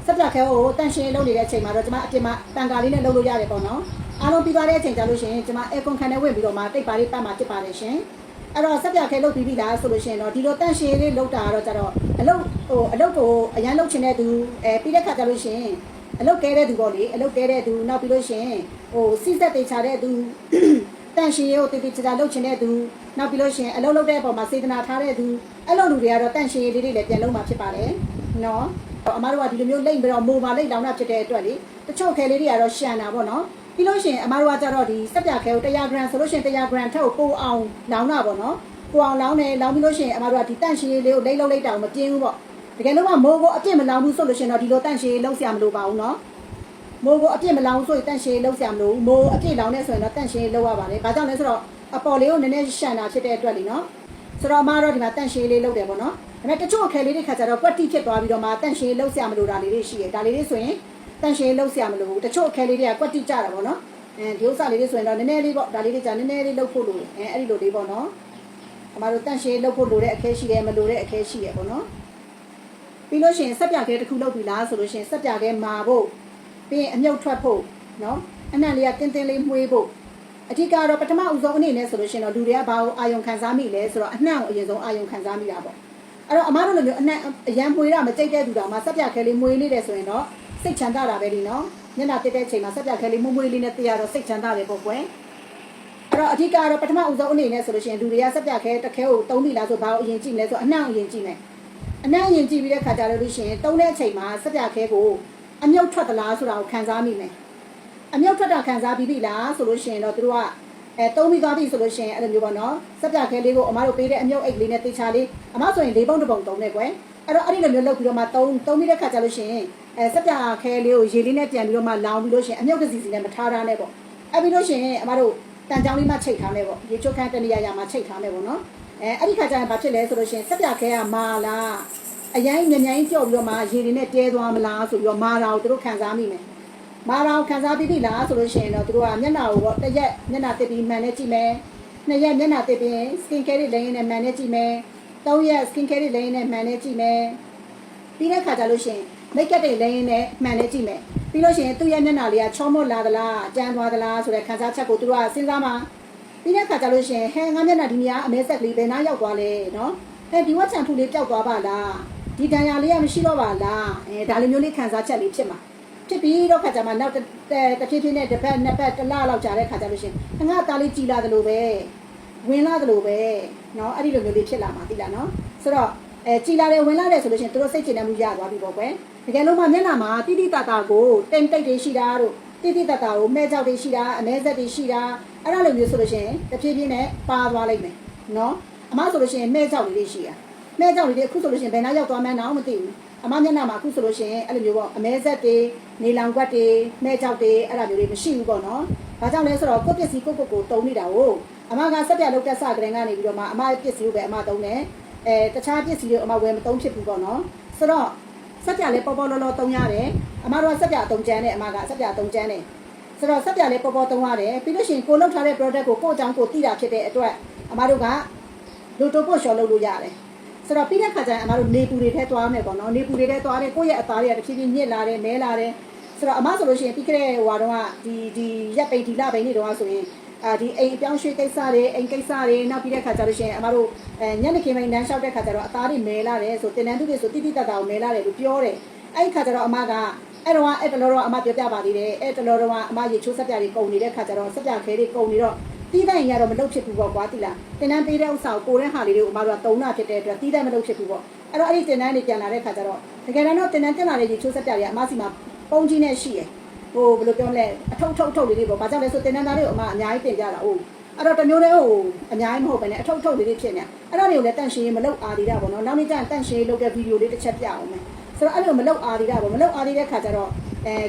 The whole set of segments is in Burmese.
ဆက်ပြခဲကိုတန့်ရှင်းလုပ်နေတဲ့အချိန်မှာတော့ကျွန်မအပြင်မှာတန်ကာလေးနဲ့လုပ်လို့ရတယ်ပေါ့နော်အားလုံးပြီးသွားတဲ့အချိန်ကြလို့ရှိရင်ကျွန်မအဲကွန်ခံနဲ့ဝင်ပြီးတော့မှတိတ်ပါလေးပတ်မှာဖြစ်ပါတယ်ရှင်အဲ့တော့ဆက်ပြခဲလုပ်ပြီးပြီလားဆိုလို့ရှိရင်တော့ဒီလိုတန့်ရှင်းလေးလုပ်တာတော့ကြတော့အလုပ်ကိုအရန်လုပ်ချင်တဲ့သူပြီးတဲ့ခါကြလို့ရှိရင်အလုပ်ကဲတဲ့သူပေါ့လေအလုပ်ကဲတဲ့သူနောက်ပြီးလို့ရှိရင်စီးစက်တေချာတဲ့သူတန့်ရှင်းကိုတေချာလုပ်ချင်တဲ့သူနောက်ပြီးလို့ရှိရင်အလုပ်လုပ်တဲ့အပေါ်မှာစေတနာထားတဲ့သူအဲ့လိုလူတွေကတော့တန့်ရှင်းလေးတွေလည်းပြန်လုပ်မှာဖြစ်ပါတယ်နော်အမတို့ကဒီလိုမျိုးလိမ့်ပြီးတော့မိုဘာလိမ့်လောင်တာဖြစ်တဲ့အတွက်လေတချို့ခဲလေးတွေကတော့ရှန်တာပေါ့နော်ပြီးလို့ရှိရင်အမတို့ကကြတော့ဒီစက်ပြခဲကို100 gram ဆိုလို့ရှိရင်100 gram ထက်ကိုပိုအောင်လောင်တာပေါ့နော်ပိုအောင်လောင်တယ်လောင်ပြီးလို့ရှိရင်အမတို့ကဒီတန့်ရှင်းလေးကိုလိမ့်လုံးလိုက်တာမပြင်းဘူးပေါ့တကယ်လို့မိုးကိုအပြစ်မလောင်ဘူးဆိုလို့ရှိရင်တော့ဒီလိုတန့်ရှင်းလုံးဆရာမလိုပါဘူးနော်မိုးကိုအပြစ်မလောင်ဆိုရင်တန့်ရှင်းလုံးဆရာမလိုဘူးမိုးအပြစ်လောင်နေဆိုရင်တော့တန့်ရှင်းလုံးရပါတယ်ဘာကြောင့်လဲဆိုတော့အပေါ်လေးကိုနည်းနည်းရှန်တာဖြစ်တဲ့အတွက်လေနော်ဆိုတော့အမတို့ဒီမှာတန့်ရှင်းလေးလုပ်တယ်ပေါ့နော်ဒါပေမဲ့တချို့အခဲလေးတွေခါကြတော့ကွက်တိဖြစ်သွားပြီးတော့မှတန့်ရှင်းလုံးဆရာမလိုတာလေးတွေရှိတယ်ဒါလေးတွေဆိုရင်တန့်ရှင်းလုံးဆရာမလိုဘူးတချို့အခဲလေးတွေကကွက်တိကြတာပေါ့နော်ဒီဥစ္စာလေးတွေဆိုရင်တော့နည်းနည်းလေးပေါ့ဒါလေးတွေကြာနည်းနည်းလေးလှုပ်ဖို့လိုတယ်အဲ့ဒီလိုလေးပေါ့နော်အမတို့တန့်ရှင်းလှုပ်ဖို့လိုတဲ့အခဲရှိတယ်မလိုတဲ့အခဲရှိတယ်ပေါ့နော်ပြီးလို့ရှိရင်စက်ပြခဲတစ်ခုလှုပ်ပြီလားဆိုလို့ရှိရင်စက်ပြခဲမာဖို့ပြီးရင်အမြုပ်ထွက်ဖို့နော်အနှံ့လေးကတင်းတင်းလေးမှုေးဖို့အဓိကတော့ပထမဦးဆုံးအနေနဲ့ဆိုလို့ရှိရင်တော့လူတွေကဘာကိုအာယုံခံစားမိလဲဆိုတော့အနှံ့ကိုအရင်ဆုံးအာယုံခံစားမိတာပေါ့အဲ့တော့အမားတို့လိုမျိုးအနှံ့အရန်မှုေးတာမကြိတ်တဲ့သူတောင်မှစက်ပြခဲလေးမှုေးလေးတယ်ဆိုရင်တော့စိတ်ချမ်းသာတာပဲဒီနော်ညနာတက်တဲ့အချိန်မှာစက်ပြခဲလေးမှုေးလေးနဲ့တရားတော့စိတ်ချမ်းသာတယ်ပေါ့ကွယ်အဲ့တော့အဓိကတော့ပထမဦးဆုံးအနေနဲ့ဆိုလို့ရှိရင်လူတွေကစက်ပြခဲတစ်ခဲကိုတုံးပြီလားဆိုဘာကိုအရင်ကြည့်မလဲဆိုအနှံ့ကိုအရင်ကြည့်မယ်အနှံ့အရင်ကြည့်ပြီးတဲ့ခါကျတော့လို့ရှိရင်တုံးတဲ့အချိန်မှာစက်ပြခဲကိုအမြုပ်ထွက်သလားဆိုတာကိုခံစားမိမယ်အမြုပ်ထွက်တာခံစားပြီးပြီလားဆိုလို့ရှိရင်တော့သူတို့ကတုံးပြီးသွားပြီဆိုလို့ရှိရင်အဲ့လိုမျိုးပေါ့နော်စက်ပြခဲလေးကိုအမတို့ပေးတဲ့အမြုပ်အိတ်လေးနဲ့တေချာလေးအမဆိုရင်၄ပုံတစ်ပုံတုံးတယ်ကွယ်အဲ့တော့အဲ့ဒီလိုမျိုးလုပ်ပြီးတော့မှတုံးပြီးတဲ့ခါကျလို့ရှိရင်စက်ပြခဲလေးကိုရေလေးနဲ့ပြန်ပြီးတော့မှလောင်ပြီးလို့ရှိရင်အမြုပ်ကစီစီနဲ့မထားထားနဲ့ပေါ့အဲ့ပြီးလို့ရှိရင်အမတို့တန်ကြောင်းလေးမှချိတ်ထားမယ်ပေါ့ရေချိုးခန်းတနေရာမှာချိတ်ထားမယ်ပေါ့နော်အဲ့ဒီခါကျရင်ဘာဖြစ်လဲဆိုလို့ရှိရင်စက်ပြခဲကမာလားအရင်ညဉ့်ကြောက်ပြီးတော့မှရေလေးနဲ့တဲသွားမလားဆိုပြီးတော့မာတာကိုသူတို့ခံစားမိမယ်မာတာကိုခံစားပြီးပြီလားဆိုလို့ရှိရင်တော့သူတို့ကမျက်နှာကိုပေါ့တစ်ရက်မျက်နှာတစ်ပြီးမှန်နဲ့ကြည့်မယ်နှစ်ရက်မျက်နှာတစ်ပြီး skin care တွေလိမ့်ရင်းနဲ့မှန်နဲ့ကြည့်မယ်သုံးရက် skin care တွေလိမ့်ရင်းနဲ့မှန်နဲ့ကြည့်မယ်ပြီးတဲ့ခါကျလို့ရှိရင် make up တွေလိမ့်ရင်းနဲ့မှန်နဲ့ကြည့်မယ်ပြီးလို့ရှိရင်သူ့ရဲ့မျက်နှာလေးကချောမော့လာသလားအကျန်းသွားသလားဆိုတဲ့ခံစားချက်ကိုသူတို့ကစဉ်းစားမှာပြီးတဲ့ခါကျလို့ရှိရင်ဟဲငါမျက်နှာဒီနေရာအမဲဆက်ကလေးဘယ်နားရောက်သွားလဲနော်ဒီဝက်ချန်ဖူလေးပျောက်သွားပါလားဒီတန်ရာလေးကမရှိတော့ပါလားဒါလိုမျိုးလေးခံစားချက်လေးဖြစ်မှာဖြစ်ပြီးတော့ခါကြမှာနောက်တဖြည်းဖြည်းနဲ့တစ်ပတ်နှစ်ပတ်တစ်လလောက်ကြာတဲ့ခါကြလို့ရှိရင်ငါသားလေးကြည်လာသလိုပဲဝင်လာသလိုပဲเนาะအဲ့ဒီလိုမျိုးလေးဖြစ်လာမှာသိလားเนาะဆိုတော့ကြည်လာတယ်ဝင်လာတယ်ဆိုလို့ရှိရင်တို့စိတ်ကျဉ်နေမှုရသွားပြီပေါ့ကွယ်တကယ်လို့မှမျက်နှာမှာတိတိတတာကိုတိမ်တိတ်တွေရှိတာတို့တိတိတတာကိုမဲကြောက်တွေရှိတာအမဲဆက်တွေရှိတာအဲ့လိုမျိုးဆိုလို့ရှိရင်တဖြည်းဖြည်းနဲ့ပါသွားလိုက်မယ်เนาะအမဆိုလို့ရှိရင်မဲကြောက်တွေရှိတာမဲကြောက်တွေအခုဆိုလို့ရှိရင်ဘယ်နှရောက်သွားမှန်းတော့မသိဘူးအမမျက်နှာမှာအခုဆိုလို့ရှိရင်အဲ့လိုမျိုးပေါ့အမဲဆက်တွေနေလောင်ကွက်တွေမဲကြောက်တွေအဲ့လိုမျိုးတွေမရှိဘူးပေါ့နော်။ဘာကြောင့်လဲဆိုတော့ကိုယ့်ပစ္စည်းကိုတုံးနေတာကိုအမကစက်ပြလုပ်တဲ့စကရင်ကနေပြီးတော့မှအမပစ္စည်းကိုပဲအမတုံးတယ်။တခြားပစ္စည်းတွေအမဝယ်မတုံးဖြစ်ဘူးပေါ့နော်။ဆိုတော့စက်ပြလေးပေါ်ပေါ်လောလောတုံးရတယ်။အမတို့ကစက်ပြအတုံးကျန်းတယ်အမကစက်ပြအတုံးကျန်းတယ်။ဆိုတော့စက်ပြလေးပေါ်ပေါ်တုံးရတယ်ပြီးလို့ရှိရင်ကိုလုပ်ထားတဲ့ product ကိုကိုအကြောင်းကိုသိတာဖြစ်တဲ့အတွက်အမတို့ကလူတိုးပို့ရှော်လုပ်လို့ရတယ်။ဆိုတော့ပြီးတဲ့ခါကျရင်အမတို့နေပူတွေထဲသွားမယ်ပေါ့နော်နေပူတွေထဲသွားတယ်ကိုယ့်ရဲ့အသားတွေကတဖြည်းဖြည်းညစ်လာတယ်မဲလာတယ်ဆိုတော့အမဆိုလို့ရှိရင်ပြီးခဲ့တဲ့ဟိုကတော့ဒီရက်ပိန်ဒီလပိန်နေတော့ဆိုရင်ဒီအိမ်အပြောင်းရွှေ့ကိစ္စတွေအိမ်ကိစ္စတွေနောက်ပြီးတဲ့ခါကျလို့ရှိရင်အမတို့ညနေခင်းပိုင်းတန်းလျှောက်တဲ့ခါကျတော့အသားတွေမဲလာတယ်ဆိုတင်တန်းသူတွေဆိုတိတိတတ်တာကိုမဲလာတယ်လို့ပြောတယ်အဲ့ဒီခါကျတော့အမကအဲ့တလောတော့အမပြောပြပါသေးတယ်အဲ့တလောတော့အမရေချိုးဆက်ပြတွေကုန်နေတဲ့ခါကျတော့ဆက်ပြခဲတွေကုန်နေတော့တီးတိုင်းရတော့မလုပ်ဖြစ်ဘူးပေါ့ကွာတိလားတင်တန်းပေးတဲ့ဥစ္စာကိုကိုတဲ့ဟာလေးတွေကိုအမတို့ကတုံးတာဖြစ်တဲ့အတွက်တီးတိုင်းမလုပ်ဖြစ်ဘူးပေါ့အဲ့တော့အဲ့ဒီတင်တန်းတွေပြန်လာတဲ့ခါကျတော့တကယ်တော့တင်တန်းတက်လာတဲ့ရေချိုးဆက်ပြတွေကအမစီမှာပုံကြီးနဲ့ရှိတယ်ဟိုဘယ်လိုပြောမလဲအထုပ်လေးတွေပေါ့ဘာကြောင့်လဲဆိုတင်တန်းသားတွေကိုအမအများကြီးတင်ပြတာဟုတ်အဲ့တော့တမျိုးလေးဟိုအများကြီးမဟုတ်ပဲねအထုပ်လေးတွေဖြစ်နေအဲ့တော့တွေကိုလည်းတန့်ရှင်းရေးမလုပ်အားသေးတာပေါ့နော်နောက်နေ့ကျရင်တန့်ရှင်းရေးလုပ်တဲ့ဗီဒီယိုလေးတစ်ချက်ပြအောင်မယ်ဆိုတော့အဲ့လိုမလုပ်အားသေးတာပေါ့မလုပ်အားသေးတဲ့ခါကျတော့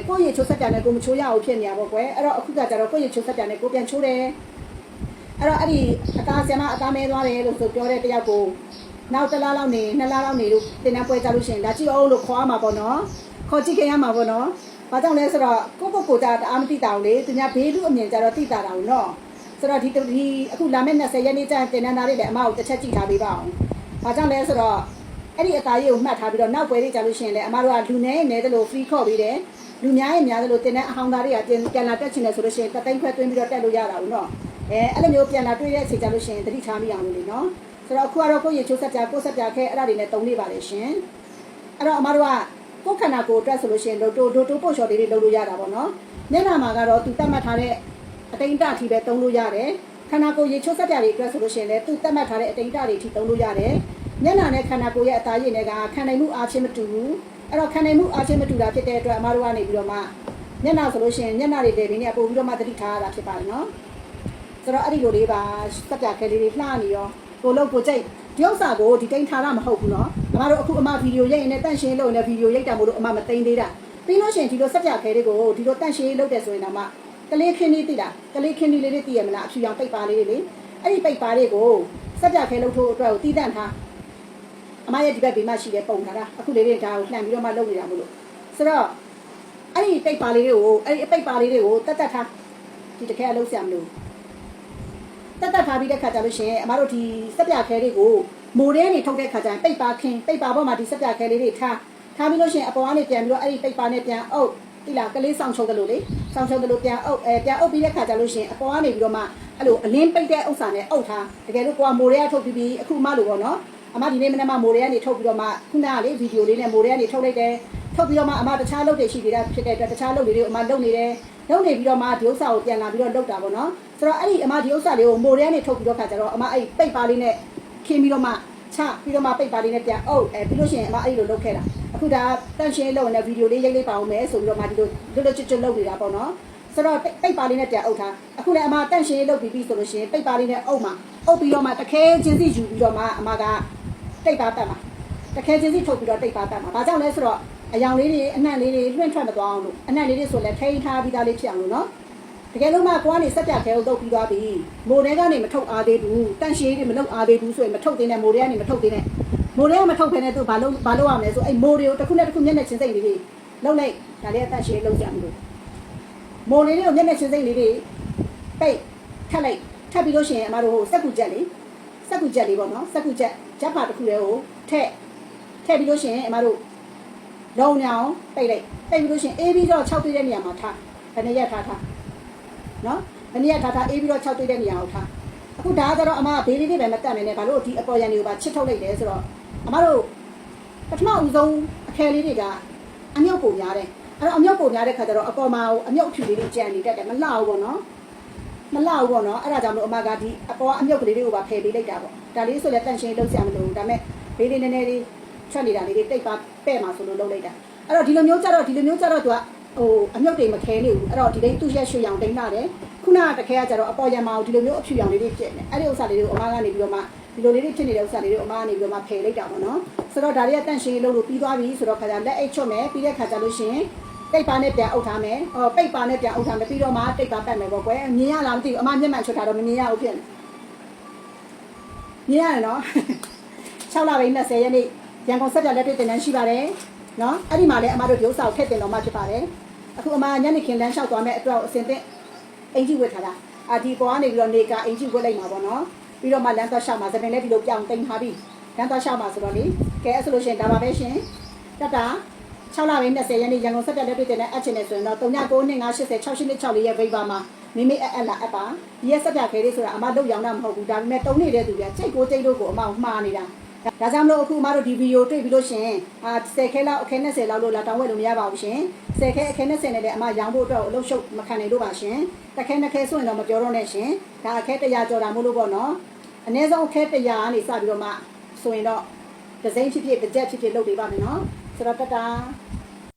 ကိုယ့်ရေချိုးဆက်ပြနဲ့ကိုမချိုးရအောင်ဖြစ်နေတာပေါ့ကွယ်အဲ့တော့အခုကကျတော့ကိုယ့်ရေချိုးဆက်ပြနဲ့ကိုပြန်ချိုးတယ်အဲ့တော့အဲ့ဒီအသားဆရာမအသားမဲသွားတယ်လို့ဆိုပြောတဲ့တယောက်ကိုနောက်တစ်လားလောက်နေနှစ်လားလောက်နေလို့တင်တန်းပွဲကြလို့ရှိရင်ဒါကြည့်အောင်လို့ခေါ်ရမှာပေါ့နော်ခေါ်ကြည့်ခင်ရမှာပေါ့နော်ဘာကြောင့်လဲဆိုတော့ကိုကြတအားမသိတာဘူးလေသူများဘေးလူအမြင်ကြတော့သိတာတာဘူးနော်ဆိုတော့ဒီအခုလာမယ့်20ရက်နေ့ကျရင်တင်တန်းသားလေးလည်းအမကိုတစ်ချက်ကြည့်ထားပေးပါအောင်ဘာကြောင့်လဲဆိုတော့ အဲ့ဒီအသားရည်ကိုမှတ်ထားပြီးတော့နောက်ပွဲလေးကြာလို့ရှိရင်လည်းအမတို့ကလူနေနေတယ်လို့ free ခေါ်ပြီးတယ်လူများရင်များတယ်လို့တင်တဲ့အဟောင်းသားတွေကပြန်လာတက်ချင်တယ်ဆိုလို့ရှိရင်တသိန်းခွဲသွင်းပြီးတော့တက်လို့ရတာဘူးနော်အဲ့လိုမျိုးပြန်လာတွေ့တဲ့အချိန်ကြာလို့ရှိရင်တတိထားမိအောင်လို့လေနော်ဆိုတော့အခုကတော့ကိုယ့်ရေချိုးဆက်ပြကိုယ်ဆက်ပြခဲအဲ့ဒါတွေနဲ့တုံးနေပါလေရှင်အဲ့တော့အမတို့ကကိုယ်ခန္ဓာကိုယ်အတွက်ဆိုလို့ရှိရင်တိုးပို့ချော်လေးတွေလုပ်လို့ရတာပေါ့နော်မျက်နှာမှာကတော့သူတတ်မှတ်ထားတဲ့အတိမ်တထီပဲတုံးလို့ရတယ်ခန္ဓာကိုယ်ရေချိုးဆက်ပြတွေအတွက်ဆိုလို့ရှိရင်လည်းသူတတ်မှတ်ထားတဲ့အတိမ်တတွေထိတုံးလို့ရတယ်မျက်နှာနဲ့ခန္ဓာကိုယ်ရဲ့အသားရည်တွေကခံနိုင်မှုအားချင်းမတူဘူးအဲ့တော့ခံနိုင်မှုအားချင်းမတူတာဖြစ်တဲ့အတွက်အမတို့ကနေပြီးတော့မှမျက်နှာဆိုလို့ရှိရင်မျက်နှာတွေလေပြီးနေပို့ပြီးတော့မှသတိထားရတာဖြစ်ပါတယ်နော်ဆိုတော့အဲ့ဒီလိုလေးပါဆက်ပြခဲလေးတွေလှနေရောကိုလုံးကိုကြိတ်ဒီဥစ္စာကိုဒီတိန်ထားတာမဟုတ်ဘူးနော်အမတို့အခုအမဗီဒီယိုရိုက်ရင်လည်းတန့်ရှင်းလုပ်နေဗီဒီယိုရိုက်တာမို့လို့အမမသိမ်းသေးတာပြီးလို့ရှိရင်ဒီလိုဆက်ပြခဲလေးကိုဒီလိုတန့်ရှင်းလုပ်တယ်ဆိုရင်တော့မှကလေးခင်းလေးသိတာကလေးခင်းလေးလေးသိရမလားအဖြူရောင်ပိတ်ပါလေးတွေလေအဲ့ဒီပိတ်ပါလေးကိုဆက်ပြခဲလုပ်ဖို့အတွက်ကိုတီးတန့်ထားအမရဲ့ဒီဘက်ဘေးမှာရှိတဲ့ပုံထားတာအခုလေးတွေဒါကိုလှန်ပြီးတော့မှလုပ်နေတာမို့လို့ဆိုတော့အဲ့ဒီပိတ်ပါလေးတွေကိုအဲ့ဒီအပိတ်ပါလေးတွေကိုတက်ထားဒီတခဲအလုပ်ဆရာမလို့တက်ထားပြီးတဲ့ခါကျလို့ရှိရင်အမတို့ဒီစက်ပြခဲလေးကိုမိုးထဲကနေထုတ်တဲ့ခါကျရင်ပိတ်ပါခင်းပိတ်ပါပေါ်မှာဒီစက်ပြခဲလေးတွေထားပြီးလို့ရှိရင်အပေါ်ကနေပြန်ပြီးတော့အဲ့ဒီပိတ်ပါနဲ့ပြန်အုပ်တိလာကလေးဆောင်ချုပ်တယ်လို့လေဆောင်ချုပ်တယ်လို့ပြန်အုပ်ပြီးတဲ့ခါကျလို့ရှိရင်အပေါ်ကနေပြီးတော့မှအဲ့လိုအလင်းပိတ်တဲ့ဥစ္စာနဲ့အုပ်ထားတကယ်လို့ကိုကမိုးထဲကထုတ်ပြီးအခုအမလို့ပေါ့နော်အမဒီနေ့မနေ့မှမိုးထဲကနေထုတ်ပြီးတော့မှခုနကလေဗီဒီယိုလေးနဲ့မိုးထဲကနေထုတ်လိုက်တယ်ထုတ်ပြီးတော့မှအမတခြားလုပ်တွေရှိသေးတာဖြစ်တဲ့အတွက်တခြားလုပ်တွေကိုအမလုပ်နေတယ်လုပ်နေပြီးတော့မှဒီဥစ္စာကိုပြန်လာပြီးတော့လုပ်တာပေါ့နော်ဆိုတော့အဲ့ဒီအမဒီဥစ္စာလေးကိုမိုးထဲကနေထုတ်ပြီးတော့ခါကျတော့အမအဲ့ပိတ်ပါလေးနဲ့ခင်းပြီးတော့မှချပြီးတော့မှပိတ်ပါလေးနဲ့ပြန်အုပ်ပြီးလို့ရှိရင်အမအဲ့လိုလုပ်ခဲ့တာအခုဒါတန့်ရှင်းလုပ်နေတဲ့ဗီဒီယိုလေးရိုက်လေးပါအောင်မယ်ဆိုပြီးတော့မှဒီလိုချွတ်လုပ်နေတာပေါ့နော်ဆိုတော့ပိတ်ပါလေးနဲ့ပြန်အုပ်ထားအခုလည်းအမတန့်ရှင်းလုပ်ပြီးဆိုလို့ရှိရင်ပိတ်ပါလေးနဲ့အုပ်ပြီးတော့မှတခဲချင်းစီယူပြီးတော့မှအမကတိတ်ပါတတ်မှာတခဲချင်းစီထုတ်ပြီးတော့တိတ်ပါတတ်မှာဘာကြောင့်လဲဆိုတော့အယောင်လေးတွေအနှံ့လေးတွေလွှင့်ထွက်မသွားအောင်လို့အနှံ့လေးတွေဆိုလည်းထိန်းထားပြီးသားလေးဖြစ်အောင်လို့နော်တကယ်လို့မှကိုကနေစက်ပြခဲကိုတုပ်ပြီးသွားပြီမိုးထဲကနေမထုတ်အားသေးဘူးတန့်ရှင်းတွေမလုပ်အားသေးဘူးဆိုရင်မထုတ်သေးနဲ့မိုးထဲကနေမထုတ်သေးနဲ့မိုးထဲကမထုတ်ဖ ೇನೆ သူဘာလုပ်ရမလဲဆိုအဲ့မိုးတွေကိုတစ်ခုနဲ့တစ်ခုမျက်နှာချင်းစိတ်လေးတွေလှုပ်လိုက်ဒါလေးကတန့်ရှင်းလုပ်ကြမလို့မိုးလေးတွေကိုမျက်နှာချင်းစိတ်လေးတွေပိတ်ထပ်လိုက်ထပ်ပြီးလို့ရှိရင်အမတို့ဟိုစက်ကူချက်လေးပေါ့နော်စက်ကူချက်ဂျက်ပါတစ်ခုလေးကိုထည့်ပြီးလို့ရှိရင်အမတို့လုံးညောင်ပိတ်ပြီးလို့ရှိရင်အေးပြီးတော့6တွေ့တဲ့နေရာမှာထားဘယ်နည်းရထားနော်ဘယ်နည်းရထားအေးပြီးတော့6တွေ့တဲ့နေရာကိုထားအခုဒါကတော့အမဘေးလေးတွေပဲမတက်နိုင်နဲ့ဘာလို့ဒီအပေါ်ရန်တွေကိုပါချစ်ထုတ်လိုက်တယ်ဆိုတော့အမတို့ပထမဦးဆုံးအခဲလေးတွေကအမြုပ်ပုံများတယ်အဲ့တော့အမြုပ်ပုံများတဲ့ခါကျတော့အပေါ်မှာအမြုပ်အဖြူလေးတွေကြံနေတတ်တယ်မလှဘူးပေါ့နော်အဲ့ဒါကြောင့်မို့အမကဒီအပေါ်အမြုပ်ကလေးတွေကိုပါဖယ်ပေးလိုက်တာပေါ့ဒါလေးဆိုလည်းတန့်ရှင်းလုပ်စရာမလိုဘူးဒါပေမဲ့ဘေးလေးနည်းနည်းလေးထွက်နေတာလေးတွေတိတ်ပါပဲ့မှာဆိုလို့လုပ်လိုက်တာအဲ့တော့ဒီလိုမျိုးကြတော့သူကဟိုအမြုပ်တွေမခဲနေဘူးအဲ့တော့ဒီလေးသူ့ရဲ့ရွှေရောင်တိန်းလာတယ်ခုနကတခဲကကြတော့အပေါ်ရံမှာဒီလိုမျိုးအဖြူရောင်လေးတွေဖြစ်နေအဲ့ဒီဥစ္စာလေးတွေကိုအမကနေပြီးတော့မှဒီလိုလေးတွေဖြစ်နေတဲ့ဥစ္စာလေးတွေကိုအမကနေပြီးတော့မှဖယ်လိုက်တာပေါ့နော်ဆိုတော့ဒါလေးကတန့်ရှင်းလုပ်လို့ပြီးသွားပြီဆိုတော့ခါကျလက်အိတ်ချွတ်မယ်ပြီးတဲ့ခါကျလို့ရှိရင်တိတ်ပါနဲ့ပြန်အုပ်ထားမယ်ပိတ်ပါနဲ့ပြန်အုပ်ထားမယ်ပြီးတော့မှတိတ်ပါပတ်မယ်ပေါ့ကွယ်မြင်ရလားမသိဘူးအမမျက်မှန်ချွတ်ထားတော့မမြင်ရဘူးဖြစ်နေမြင်ရတယ်နော်6လပိုင်း20ရက်နေ့ရန်ကုန်စက်ပြလက်တွေ့တင်တန်းရှိပါတယ်နော်အဲ့ဒီမှာလည်းအမတို့ရုပ်စာကိုထည့်တင်တော့မှဖြစ်ပါတယ်အခုအမညနေခင်းလမ်းလျှောက်သွားမယ်အတွက်အစင်သင့်အင်ကြီးဝတ်ထားတာဒီပေါ်ကနေပြီးတော့နေကအင်ကြီးဝတ်လိုက်မှာပေါ့နော်ပြီးတော့မှလမ်းသွားလျှောက်မှာသပင်လည်းဒီလိုပြောင်းတင်ထားပြီးလမ်းသွားလျှောက်မှာဆိုတော့လေကဲအဲ့ဆိုလို့ရှိရင်ဒါပါပဲရှင်တတ6လပိုင်း20ရက်နေ့ရန်ကုန်စက်ပြလက်တွေ့တင်တဲ့အချင်းနဲ့ဆိုရင်တော့3995806864ရဲ့ Viber မှာမိမိအလာအပ်ပါဒီရဲ့စက်ပြခဲလေးဆိုတာအမလုတ်ရောင်းတာမဟုတ်ဘူးဒါပေမဲ့တုံးနေတဲ့သူတွေကကြိတ်ကိုအမမှားနေတာဒါကြောင့်မလို့အခုအမတို့ဒီဗီဒီယိုတွေ့ပြီးလို့ရှင်10ခဲလောက်အခဲ20လောက်လို့လာတောင်းဝဲလို့မရပါဘူးရှင်10ခဲအခဲ20နဲ့လည်းအမရောင်းဖို့အတွက်အလုပ်ရှုပ်မခံနိုင်လို့ပါရှင်တစ်ခဲ2ခဲဆိုရင်တော့မပြောတော့နဲ့ရှင်ဒါအခဲ100ကျော်တာမို့လို့ပေါ့နော်အနည်းဆုံးအခဲ100ကနေစပြီးတော့မှဆိုရင်တော့ဒီဇိုင်းဖြစ်ဖြစ်ဘတ်ဂျက်ဖြစ်ဖြစ်လုပ်ပေးပါမယ်နော်ဆိုတော့တတာ